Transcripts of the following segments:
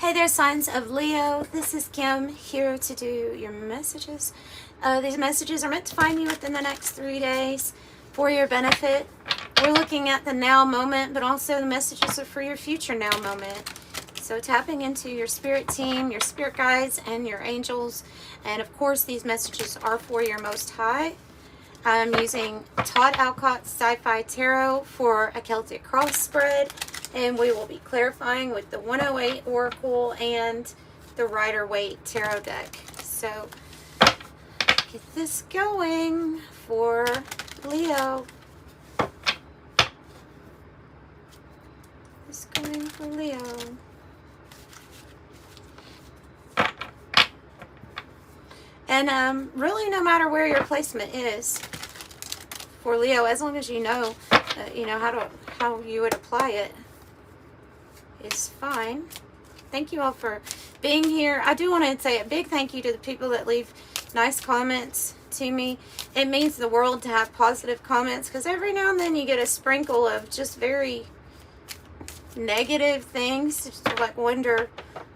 Hey there, signs of Leo. This is Kim here to do your messages. These messages are meant to find you within the next 3 days for your benefit. We're looking at the now moment, but also the messages are for your future now moment. So tapping into your spirit team, your spirit guides, and your angels. And of course, these messages are for your Most High. I'm using Todd Alcott's Sci-Fi Tarot for a Celtic cross spread. And we will be clarifying with the 108 Oracle and the Rider Waite Tarot deck. So, get this going for Leo. This going for Leo. And really, no matter where your placement is for Leo, as long as you know how you would apply it, is fine. Thank you all for being here. I do want to say a big thank you to the people that leave nice comments to me. It means the world to have positive comments, because every now and then you get a sprinkle of just very negative things. Just to like wonder,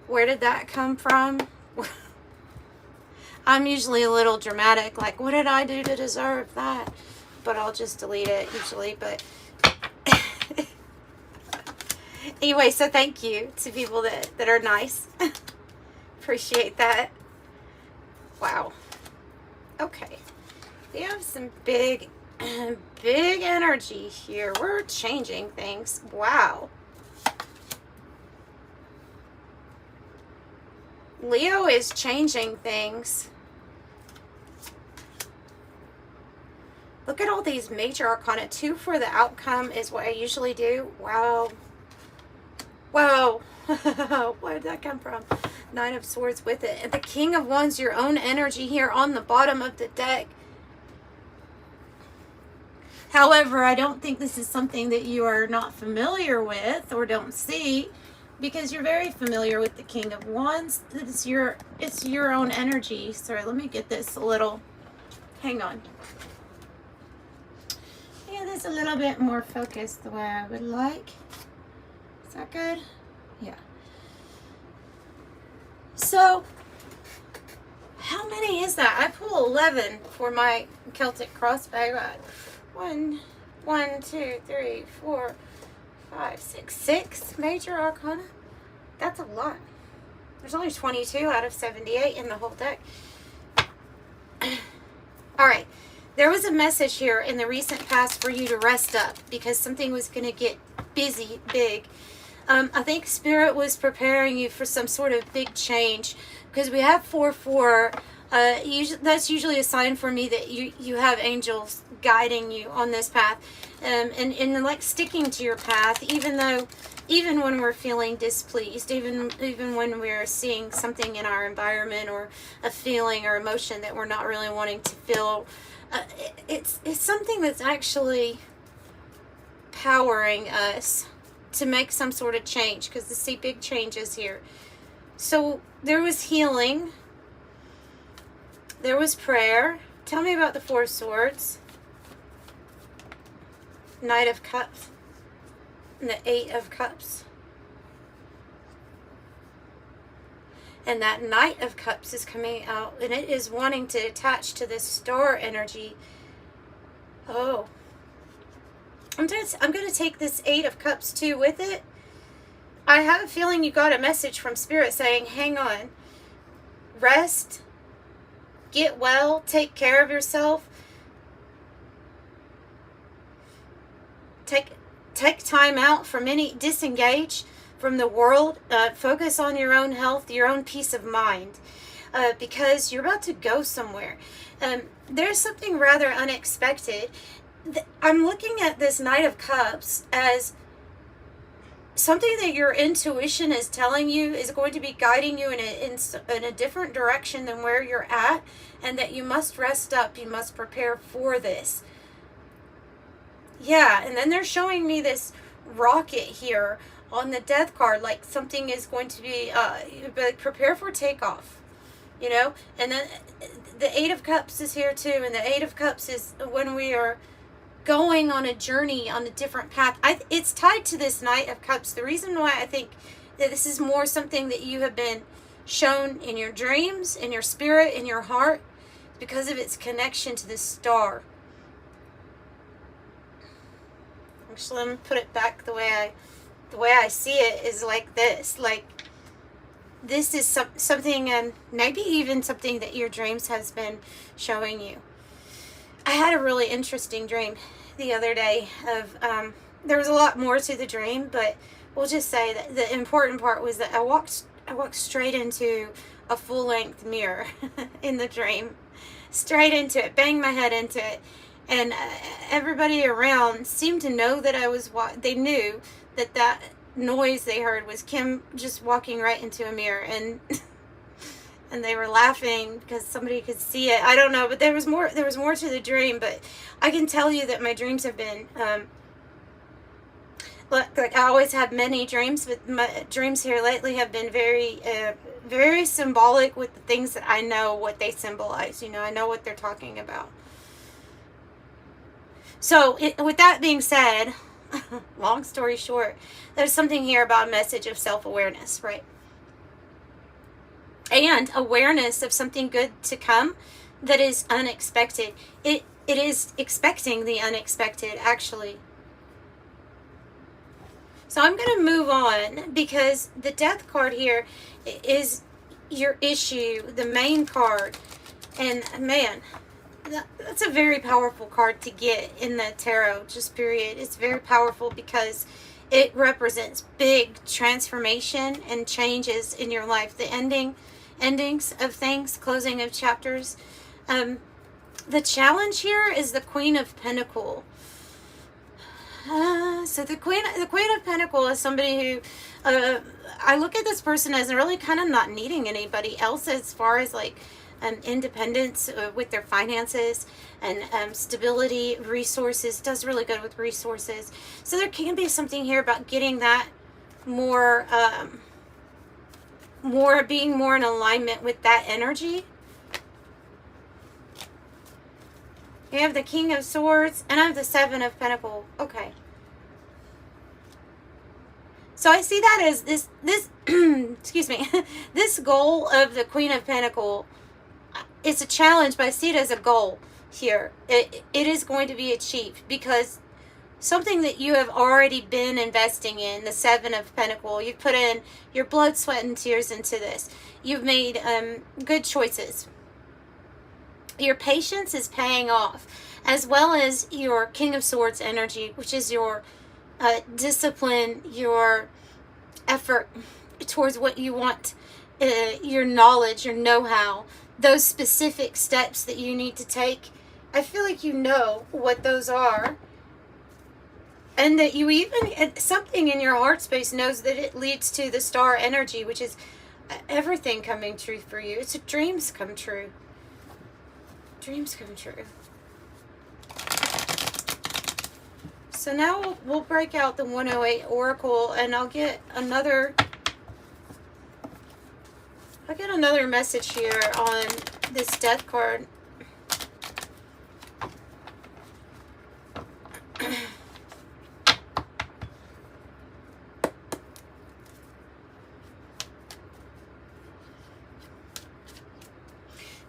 where did that come from? I'm usually a little dramatic, like, what did I do to deserve that? But I'll just delete it usually. But anyway, so thank you to people that are nice. Appreciate that. Wow. Okay. We have some big energy here. We're changing things. Wow. Leo is changing things. Look at all these major arcana. 2 for the outcome is what I usually do. Wow. Whoa. Where did that come from? 9 of Swords with it. And the King of Wands, your own energy here on the bottom of the deck. However, I don't think this is something that you are not familiar with or don't see, because you're very familiar with the King of Wands. It's your own energy. Sorry, let me get this a little. Hang on. Yeah, this a little bit more focused the way I would like. Is that good? Yeah. So, how many is that? I pull 11 for my Celtic crossbow. Got 1, 2, 3, 4, 5, 6. 6 major arcana. That's a lot. There's only 22 out of 78 in the whole deck. All right. There was a message here in the recent past for you to rest up, because something was going to get busy, big. I think Spirit was preparing you for some sort of big change, because we have 4-4. That's usually a sign for me that you have angels guiding you on this path, and like sticking to your path, even when we're feeling displeased, even when we're seeing something in our environment or a feeling or emotion that we're not really wanting to feel. It's something that's actually powering us to make some sort of change, because I see big changes here. So there was healing. There was prayer. Tell me about the 4 of Swords. Knight of Cups. And the 8 of Cups. And that Knight of Cups is coming out, and it is wanting to attach to this star energy. Oh. I'm going to take this 8 of Cups too with it. I have a feeling you got a message from Spirit saying, hang on. Rest. Get well. Take care of yourself. Take time out from disengage from the world. Focus on your own health, your own peace of mind, because you're about to go somewhere. There's something rather unexpected. I'm looking at this Knight of Cups as something that your intuition is telling you is going to be guiding you in a different direction than where you're at, and that you must rest up, you must prepare for this. Yeah, and then they're showing me this rocket here on the death card, like something is going to be prepare for takeoff, and then the 8 of Cups is here too, and the 8 of Cups is when we are going on a journey on a different path. It's tied to this Knight of Cups. The reason why I think that this is more something that you have been shown in your dreams, in your spirit, in your heart, because of its connection to the star. Actually, let me put it back the way I see it is like this. Like, this is something, and maybe even something that your dreams has been showing you. I had a really interesting dream the other day of, there was a lot more to the dream, but we'll just say that the important part was that I walked straight into a full-length mirror in the dream. Straight into it, banged my head into it. And everybody around seemed to know that I was, they knew that noise they heard was Kim just walking right into a mirror. And and they were laughing because somebody could see it. I don't know, but there was more to the dream. But I can tell you that my dreams have been, like I always have many dreams, but my dreams here lately have been very, very symbolic with the things that I know what they symbolize. You know, I know what they're talking about. So, with that being said, long story short, there's something here about a message of self-awareness, right? And awareness of something good to come that is unexpected. It is expecting the unexpected, actually. So I'm going to move on because the Death card here is your issue, the main card. And man, that's a very powerful card to get in the tarot, just period. It's very powerful because it represents big transformation and changes in your life. The endings of things, closing of chapters. The challenge here is the Queen of Pentacles. So the Queen of Pentacles is somebody who, I look at this person as really kind of not needing anybody else as far as like independence with their finances and stability, resources. Does really good with resources. So there can be something here about getting that more, being more in alignment with that energy. You have the King of Swords, and I have the Seven of Pentacles. Okay. So I see that as this excuse me, this goal of the Queen of Pentacles, it's a challenge, but I see it as a goal here. It is going to be achieved because something that you have already been investing in, the Seven of Pentacles, you've put in your blood, sweat, and tears into this. You've made good choices. Your patience is paying off, as well as your King of Swords energy, which is your discipline, your effort towards what you want, your knowledge, your know-how, those specific steps that you need to take. I feel like you know what those are, and that you even, something in your heart space knows that it leads to the star energy, which is everything coming true for you. It's dreams come true. Dreams come true. So now we'll break out the 108 Oracle, and I'll get another message here on this Death card.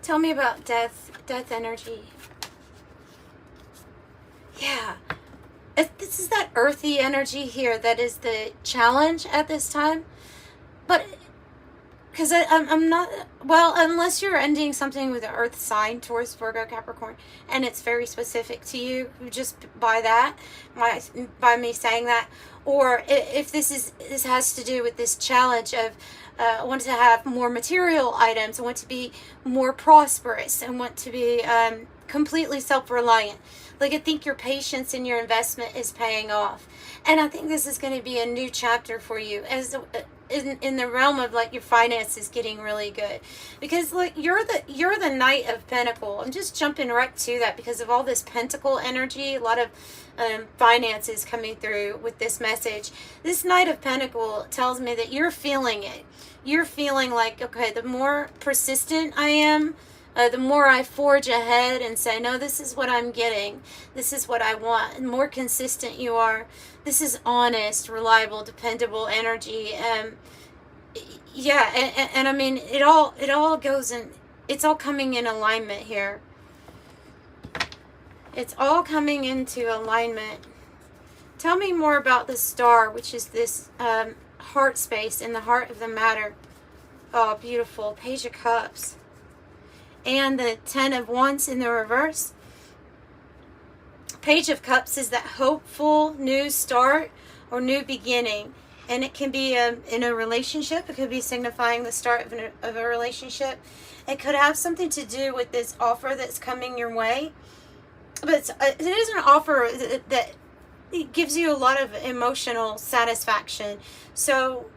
Tell me about death energy. Yeah. This is that earthy energy here that is the challenge at this time. But, because I'm not, well, unless you're ending something with the earth sign, Taurus, Virgo, Capricorn, and it's very specific to you, just by that, by me saying that. Or if this has to do with this challenge of, I want to have more material items, I want to be more prosperous, and want to be completely self-reliant. Like, I think your patience and your investment is paying off. And I think this is going to be a new chapter for you as in the realm of like your finances getting really good. Because like you're the Knight of Pentacles. I'm just jumping right to that because of all this Pentacle energy, a lot of finances coming through with this message. This Knight of Pentacles tells me that you're feeling it. You're feeling like, okay, the more persistent I am, the more I forge ahead and say, no, this is what I'm getting. This is what I want. The more consistent you are. This is honest, reliable, dependable energy. Yeah, and I mean, it all goes in, it's all coming in alignment here. It's all coming into alignment. Tell me more about the star, which is this heart space in the heart of the matter. Oh, beautiful. Page of Cups. And the 10 of Wands in the reverse. Page of Cups is that hopeful new start or new beginning. And it can be in a relationship. It could be signifying the start of a relationship. It could have something to do with this offer that's coming your way. But it is an offer that it gives you a lot of emotional satisfaction. So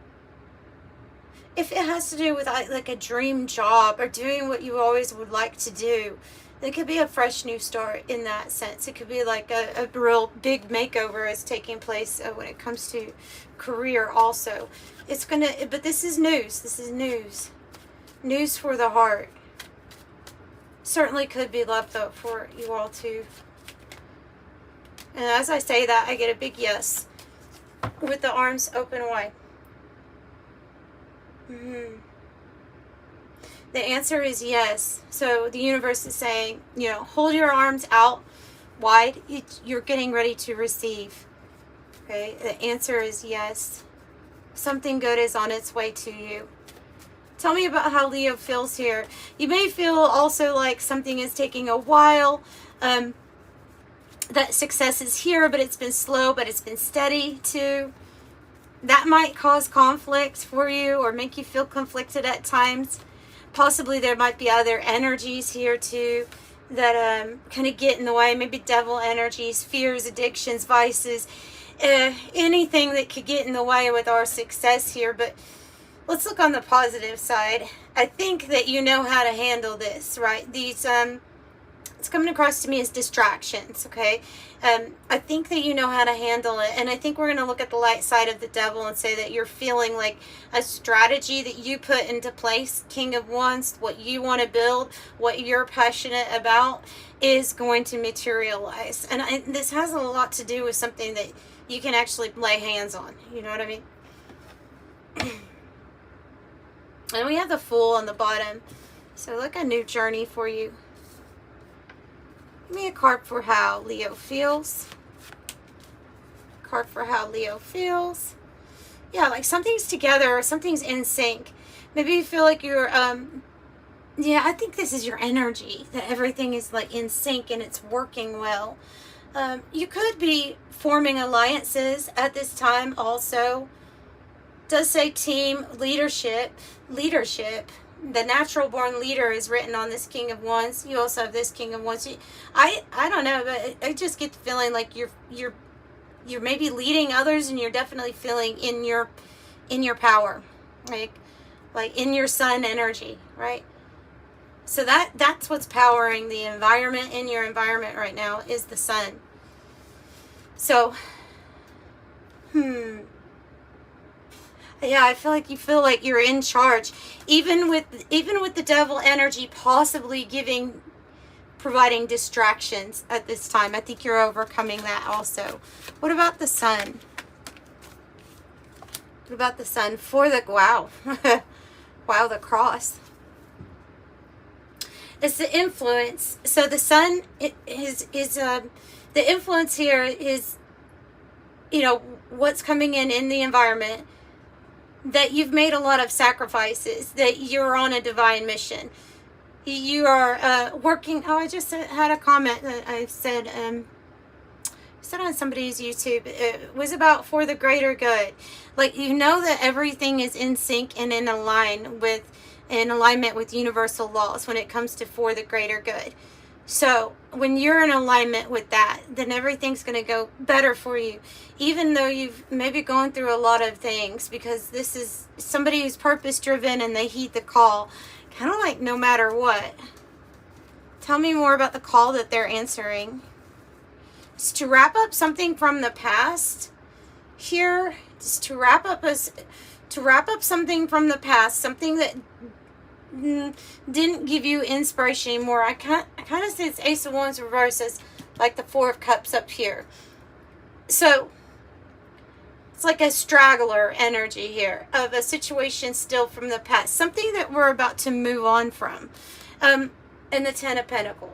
if it has to do with like a dream job or doing what you always would like to do, it could be a fresh new start in that sense. It could be like a real big makeover is taking place when it comes to career also. It's gonna, but this is news. This is news. News for the heart. Certainly could be love though for you all too. And as I say that, I get a big yes with the arms open wide. The answer is yes. So the universe is saying, you know, hold your arms out wide. You're getting ready to receive. Okay, the answer is yes. Something good is on its way to you. Tell me about how Leo feels here. You may feel also like something is taking a while. That success is here, but it's been slow, but it's been steady too. That might cause conflict for you or make you feel conflicted at times. Possibly there might be other energies here too that kind of get in the way. Maybe devil energies, fears, addictions, vices, anything that could get in the way with our success here. But let's look on the positive side. I think that you know how to handle this, right? These, it's coming across to me as distractions, okay? I think that you know how to handle it. And I think we're going to look at the light side of the devil and say that you're feeling like a strategy that you put into place, King of Wands, what you want to build, what you're passionate about is going to materialize. And this has a lot to do with something that you can actually lay hands on. You know what I mean? And we have the Fool on the bottom. So like a new journey for you. Give me a card for how Leo feels. Card for how Leo feels. Yeah, like something's together, something's in sync. Maybe you feel like you're, yeah, I think this is your energy, that everything is like in sync and it's working well. You could be forming alliances at this time also. It does say team, leadership. The natural born leader is written on this King of Wands. You also have this King of Wands. I don't know, but I just get the feeling like you're maybe leading others, and you're definitely feeling in your power, like in your sun energy, right? So that's what's powering the environment in your environment right now is the sun. So, yeah, I feel like you're in charge, even with the devil energy possibly providing distractions at this time. I think you're overcoming that also. What about the sun? What about the sun for the wow, wow, the cross? It's the influence. So the sun is the influence here is, you know, what's coming in the environment. That you've made a lot of sacrifices, that you're on a divine mission. You are working. Oh, I just had a comment that I said on somebody's YouTube. It was about for the greater good. Like, you know that everything is in sync and in alignment with universal laws when it comes to for the greater good. So when you're in alignment with that, then everything's going to go better for you, even though you've maybe gone through a lot of things, because this is somebody who's purpose driven and they heed the call, kind of like no matter what. Tell me more about the call that they're answering. It's to wrap up something from the past here. It's to wrap up something from the past, something that didn't give you inspiration anymore. I kind of see it's Ace of Wands reverse as like the Four of Cups up here. So It's like a straggler energy here of a situation still from the past. Something that we're about to move on from. And the Ten of Pentacles.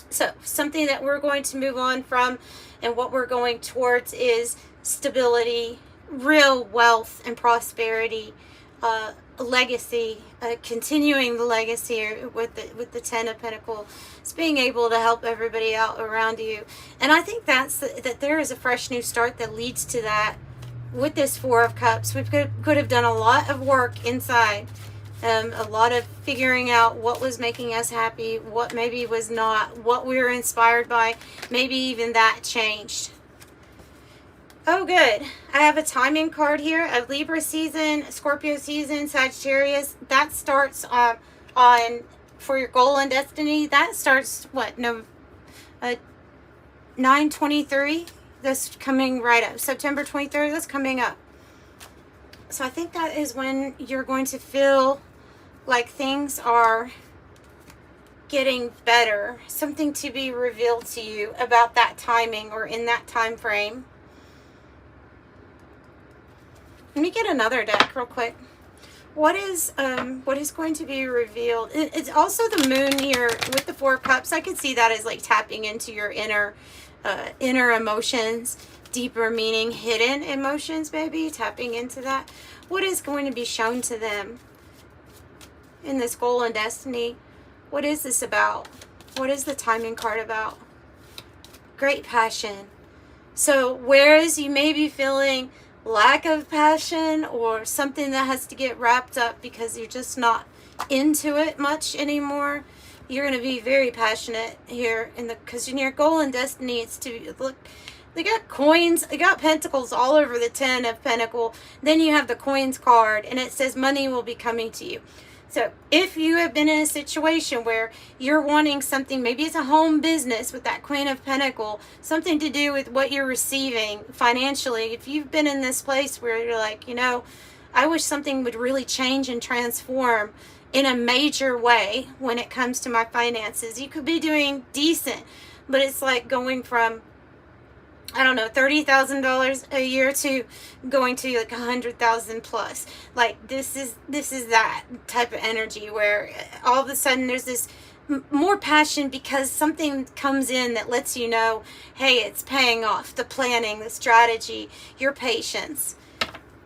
So something that we're going to move on from, and what we're going towards is stability, real wealth and prosperity, legacy, continuing the legacy with the Ten of Pentacles. It's being able to help everybody out around you. And I think that there is a fresh new start that leads to that with this Four of Cups. We could have done a lot of work inside. A lot of figuring out what was making us happy, what maybe was not, what we were inspired by. Maybe even that changed. Oh, good. I have a timing card here of Libra season, Scorpio season, Sagittarius. That starts on for your goal and destiny. That starts, what, 9/23? That's coming right up. September 23rd, that's coming up. So I think that is when you're going to feel like things are getting better. Something to be revealed to you about that timing or in that time frame. Let me get another deck real quick. What is going to be revealed? It's also the moon here with the Four of Cups. I could see that as like tapping into your inner emotions, deeper meaning, hidden emotions, maybe tapping into that. What is going to be shown to them in this goal and destiny? What is this about? What is the timing card about? Great passion. So whereas you may be feeling lack of passion or something that has to get wrapped up because you're just not into it much anymore, you're going to be very passionate here because in your goal and destiny, it's to look. They got coins, they got pentacles all over the Ten of Pentacles. Then you have the coins card, and it says money will be coming to you. So if you have been in a situation where you're wanting something, maybe it's a home business with that Queen of Pentacles, something to do with what you're receiving financially. If you've been in this place where you're like, you know, I wish something would really change and transform in a major way when it comes to my finances. You could be doing decent, but it's like going from, I don't know, $30,000 a year to going to like 100,000 plus. Like this is that type of energy where all of a sudden there's this more passion because something comes in that lets you know, hey, it's paying off. The planning, the strategy, your patience.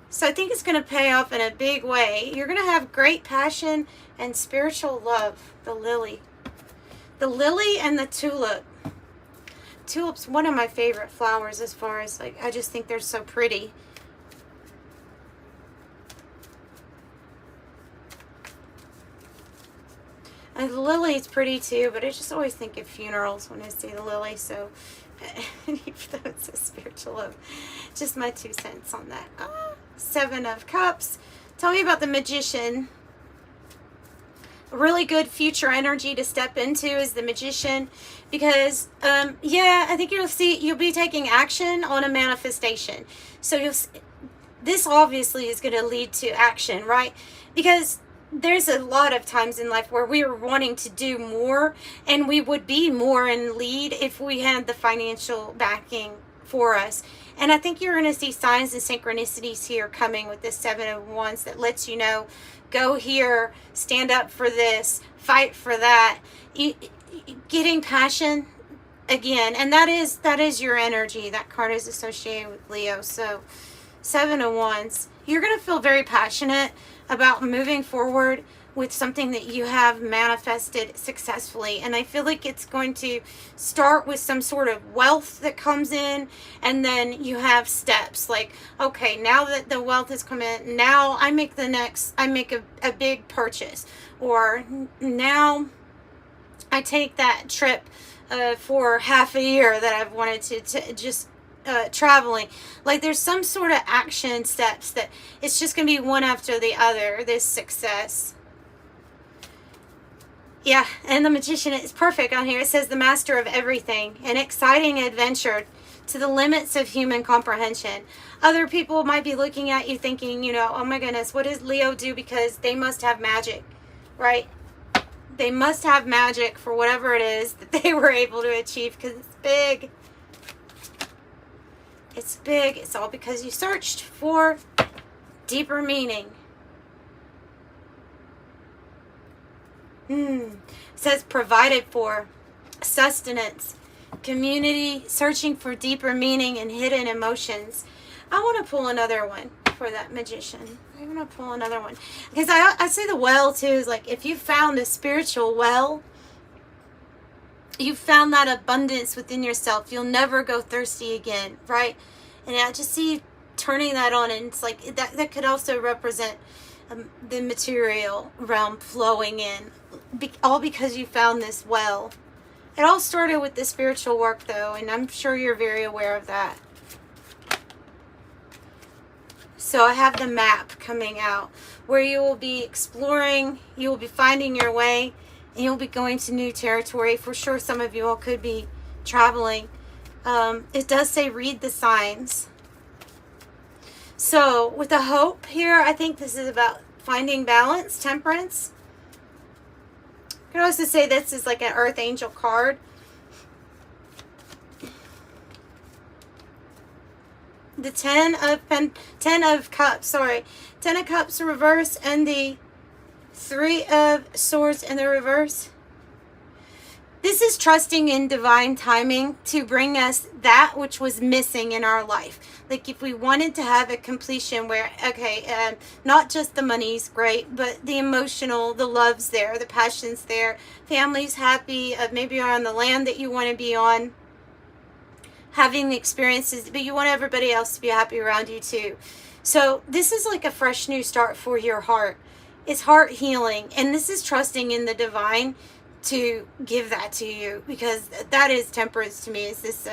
So I think it's going to pay off in a big way. You're going to have great passion and spiritual love. The lily. The lily and the tulip. Tulip's one of my favorite flowers as far as, like, I just think they're so pretty. And the lily is pretty too, but I just always think of funerals when I see the lily, so even though it's a spiritual love, just my 2 cents on that. Seven of Cups. Tell me about the Magician. Really good future energy to step into is the Magician, because yeah, I think you'll be taking action on a manifestation. So this obviously is going to lead to action, right? Because there's a lot of times in life where we are wanting to do more, and we would be more in lead if we had the financial backing for us. And I think you're going to see signs and synchronicities here coming with this Seven of Wands that lets you know, go here, stand up for this, fight for that. Getting passion again, and that is your energy. That card is associated with Leo. So Seven of Wands, you're going to feel very passionate about moving forward with something that you have manifested successfully. And I feel like it's going to start with some sort of wealth that comes in, and then you have steps like, okay, now that the wealth has come in, now I make a big purchase, or now I take that trip for half a year that I've wanted to just traveling. Like there's some sort of action steps that it's just going to be one after the other, this success. Yeah, and the Magician is perfect on here. It says the master of everything, an exciting adventure to the limits of human comprehension. Other people might be looking at you thinking, you know, oh my goodness, what does Leo do? Because they must have magic, right? They must have magic for whatever it is that they were able to achieve, because it's big. It's big. It's all because you searched for deeper meaning. It says provided for, sustenance, community, searching for deeper meaning and hidden emotions. I want to pull another one for that magician. I'm going to pull another one. Because I say the well too is like, if you found a spiritual well, you found that abundance within yourself, you'll never go thirsty again, right? And I just see turning that on, and it's like that could also represent the material realm flowing in, all because you found this well. It all started with the spiritual work though, and I'm sure you're very aware of that. So I have the map coming out where you will be exploring, you will be finding your way, and you'll be going to new territory. For sure, some of you all could be traveling. It does say read the signs. So with the hope here, I think this is about finding balance, temperance. You could also say this is like an earth angel card. The Ten of Cups reverse, and the Three of Swords in the reverse. This is trusting in divine timing to bring us that which was missing in our life. Like if we wanted to have a completion where, okay, not just the money's great, but the emotional, the love's there, the passion's there, family's happy, maybe you're on the land that you want to be on, having the experiences, but you want everybody else to be happy around you too. So this is like a fresh new start for your heart. It's heart healing, and this is trusting in the divine to give that to you, because that is temperance to me. Is this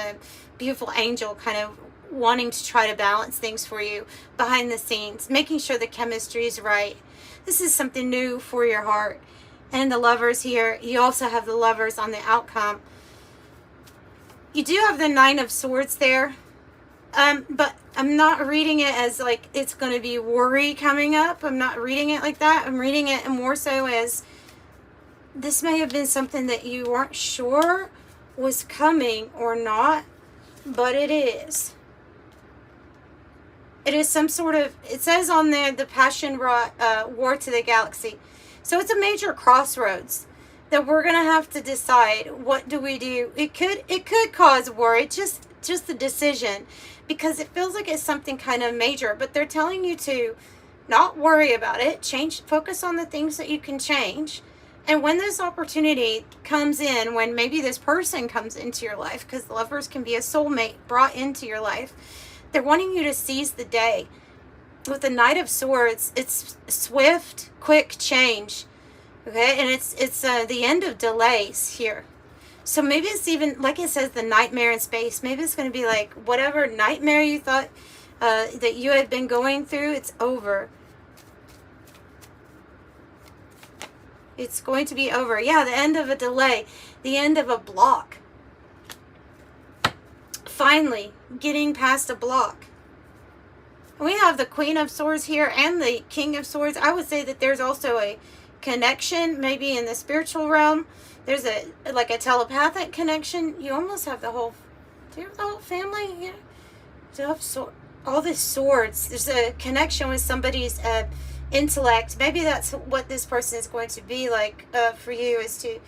beautiful angel kind of wanting to try to balance things for you behind the scenes, making sure the chemistry is right. This is something new for your heart. And the Lovers here, you also have the Lovers on the outcome. You do have the Nine of Swords there, but I'm not reading it as like it's going to be worry coming up. I'm not reading it like that. I'm reading it more so as this may have been something that you weren't sure was coming or not, but it is. It is some sort of, it says on there, the passion brought war to the galaxy. So it's a major crossroads that we're going to have to decide, what do we do? It could cause war. It's just the decision, because it feels like it's something kind of major, but they're telling you to not worry about it, focus on the things that you can change. And when this opportunity comes in, when maybe this person comes into your life, because Lovers can be a soulmate brought into your life, they're wanting you to seize the day. With the Knight of Swords, it's swift, quick change. Okay, and it's the end of delays here. So maybe it's even, like it says, the nightmare in space. Maybe it's going to be like whatever nightmare you thought that you had been going through, it's over. It's going to be over. Yeah, the end of a delay. The end of a block. Finally, getting past a block. We have the Queen of Swords here and the King of Swords. I would say that there's also a connection, maybe in the spiritual realm. There's like a telepathic connection. You almost have the whole, do you have the whole family? Yeah. Do you have all the swords? There's a connection with somebody's intellect. Maybe that's what this person is going to be like for you, is to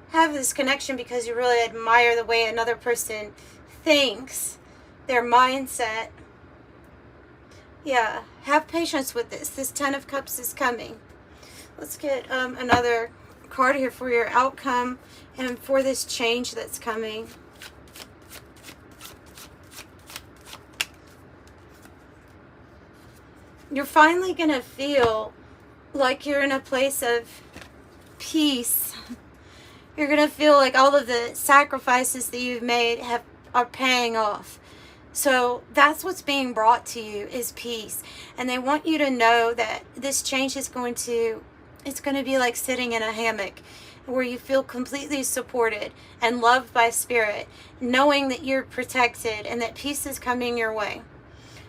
have this connection because you really admire the way another person thinks, their mindset. Yeah, have patience with this. This Ten of Cups is coming. Let's get another card here for your outcome and for this change that's coming. You're finally going to feel like you're in a place of peace. You're going to feel like all of the sacrifices that you've made are paying off. So that's what's being brought to you, is peace. And they want you to know that this change is going to, it's going to be like sitting in a hammock where you feel completely supported and loved by Spirit, knowing that you're protected and that peace is coming your way.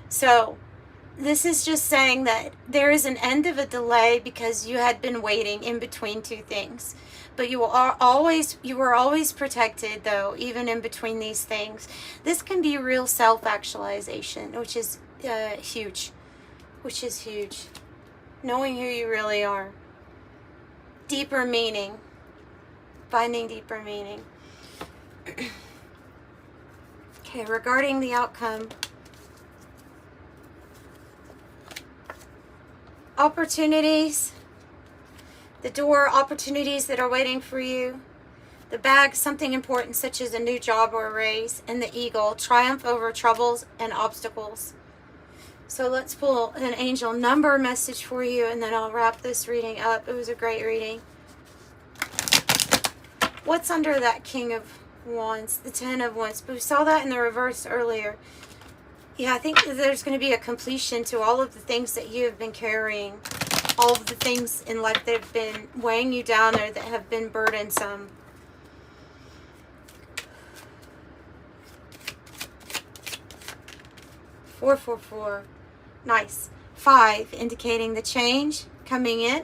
So This is just saying that there is an end of a delay because you had been waiting in between two things. But you were always protected, though, even in between these things. This can be real self-actualization, which is huge. Which is huge. Knowing who you really are. Deeper meaning. Finding deeper meaning. Okay, regarding the outcome. Opportunities. The door, opportunities that are waiting for you. The bag, something important such as a new job or a raise. And the eagle, triumph over troubles and obstacles. So let's pull an angel number message for you, and then I'll wrap this reading up. It was a great reading. What's under that King of Wands? The Ten of Wands. We saw that in the reverse earlier. Yeah, I think that there's going to be a completion to all of the things that you have been carrying. All of the things in life that have been weighing you down or that have been burdensome. Four, 4, 4. Nice. 5, indicating the change coming in.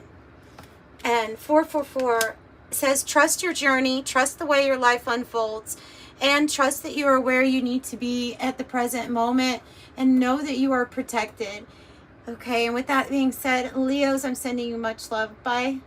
And 4, 4, 4 says, trust your journey, trust the way your life unfolds, and trust that you are where you need to be at the present moment, and know that you are protected. Okay, and with that being said, Leos, I'm sending you much love. Bye.